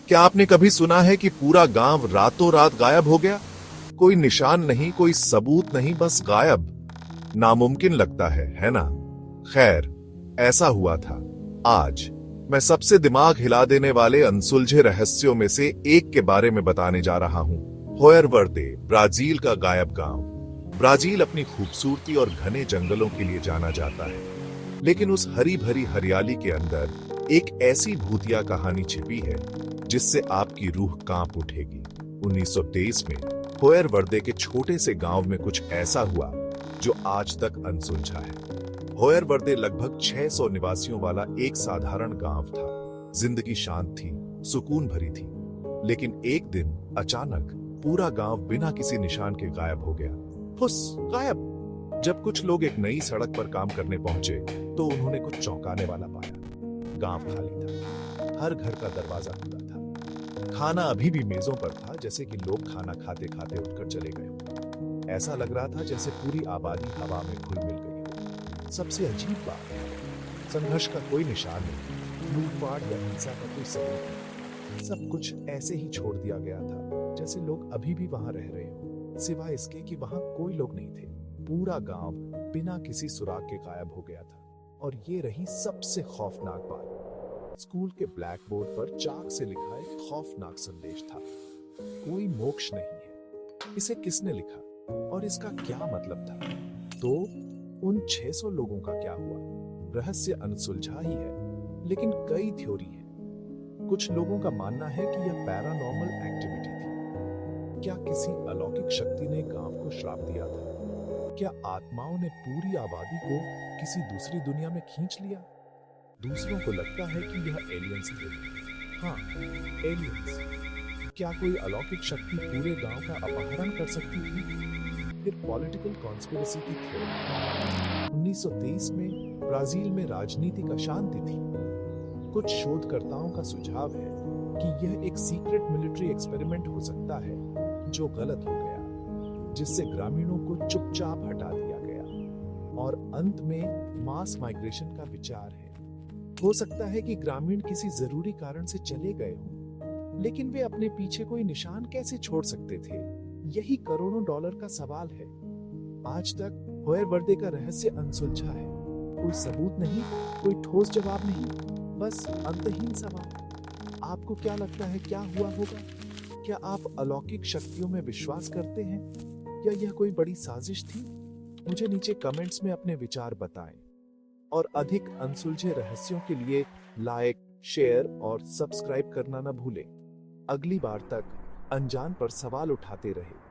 क्या आपने कभी सुना है कि पूरा गांव रातों रात गायब हो गया? कोई निशान नहीं, कोई सबूत नहीं, बस गायब। नामुमकिन लगता है ना? खैर, ऐसा हुआ था। आज मैं सबसे दिमाग हिला देने वाले अनसुलझे रहस्यों में से एक के बारे में बताने जा रहा हूं। होयर-वर्दे, ब्राजील का गायब गांव। ब्राजील अपनी खूबसूरती और घने जंगलों के लिए जाना जाता है, लेकिन उस हरी भरी हरियाली के अंदर एक ऐसी भूतिया कहानी छिपी है जिससे आपकी रूह कांप उठेगी। 1923 में होयर-वर्दे के छोटे से गांव में कुछ ऐसा हुआ जो आज तक अनसुलझा है। होयर-वर्दे लगभग 600 निवासियों वाला एक साधारण गांव था। जिंदगी शांत थी, सुकून भरी थी, लेकिन एक दिन अचानक पूरा गांव बिना किसी निशान के गायब हो गया। फुस, गायब। जब कुछ लोग एक नई सड़क पर काम करने पहुंचे तो उन्होंने कुछ चौंकाने वाला पाया। गांव खाली था, हर घर का दरवाजा खुला था, खाना अभी भी मेजों पर था, जैसे कि लोग खाना खाते खाते उठकर चले गए। ऐसा लग रहा था जैसे पूरी आबादी हवा में घुल मिल गई हो। सबसे अजीब बात, संघर्ष का कोई निशान नहीं, लूटपाट या हिंसा का कोई सबूत नहीं। सब कुछ ऐसे ही छोड़ दिया गया था, जैसे लोग अभी भी वहां रह रहे हो, सिवाय इसके कि वहां कोई लोग नहीं थे। पूरा गांव बिना किसी सुराग के गायब हो गया था। और ये रही सबसे खौफनाक बात। स्कूल के ब्लैक बोर्ड पर चाक से लिखा एक खौफनाक संदेश था, कोई मोक्ष नहीं है। इसे किसने लिखा और इसका क्या मतलब था? तो उन 600 लोगों का क्या हुआ? रहस्य अनसुलझा ही है, लेकिन कई थ्योरी हैं। कुछ लोगों का मानना है कि यह पैरानॉर्मल एक्टिविटी थी। क्या किसी अलौकिक शक्ति ने गांव को श्राप दिया था? क्या आत्माओं ने पूरी आबादी को किसी दूसरी दुनिया में खींच लिया? दूसरों को लगता है कि यह एलियंस थे। हाँ, एलियंस। क्या कोई अलौकिक शक्ति पूरे गांव का अपहरण कर सकती थी? फिर पॉलिटिकल कॉन्स्पिरेसी की थ्योरी। 1923 में ब्राजील में राजनीतिक अशांति थी। कुछ शोधकर्ताओं का सुझाव है कि यह एक सीक्रेट मिलिट्री एक्सपेरिमेंट हो सकता है जो गलत हो गया, जिससे ग्रामीणों को चुपचाप हटा दिया गया। और अंत में मास माइग्रेशन का विचार है। हो सकता है कि ग्रामीण किसी जरूरी कारण से चले गए हों, लेकिन वे अपने पीछे कोई निशान कैसे छोड़ सकते थे? यही करोड़ों डॉलर का सवाल है। आज तक होयर-वर्दे का रहस्य अनसुलझा है। कोई सबूत नहीं, कोई ठोस जवाब नहीं, बस अंतहीन सवाल। आपको क्या लगता है, क्या हुआ होगा? क्या आप अलौकिक शक्तियों में विश्वास करते हैं, या यह कोई बड़ी साजिश थी? मुझे नीचे कमेंट्स में अपने विचार बताएं। और अधिक अनसुलझे रहस्यों के लिए लाइक, शेयर और सब्सक्राइब करना न भूलें। अगली बार तक अनजान पर सवाल उठाते रहे।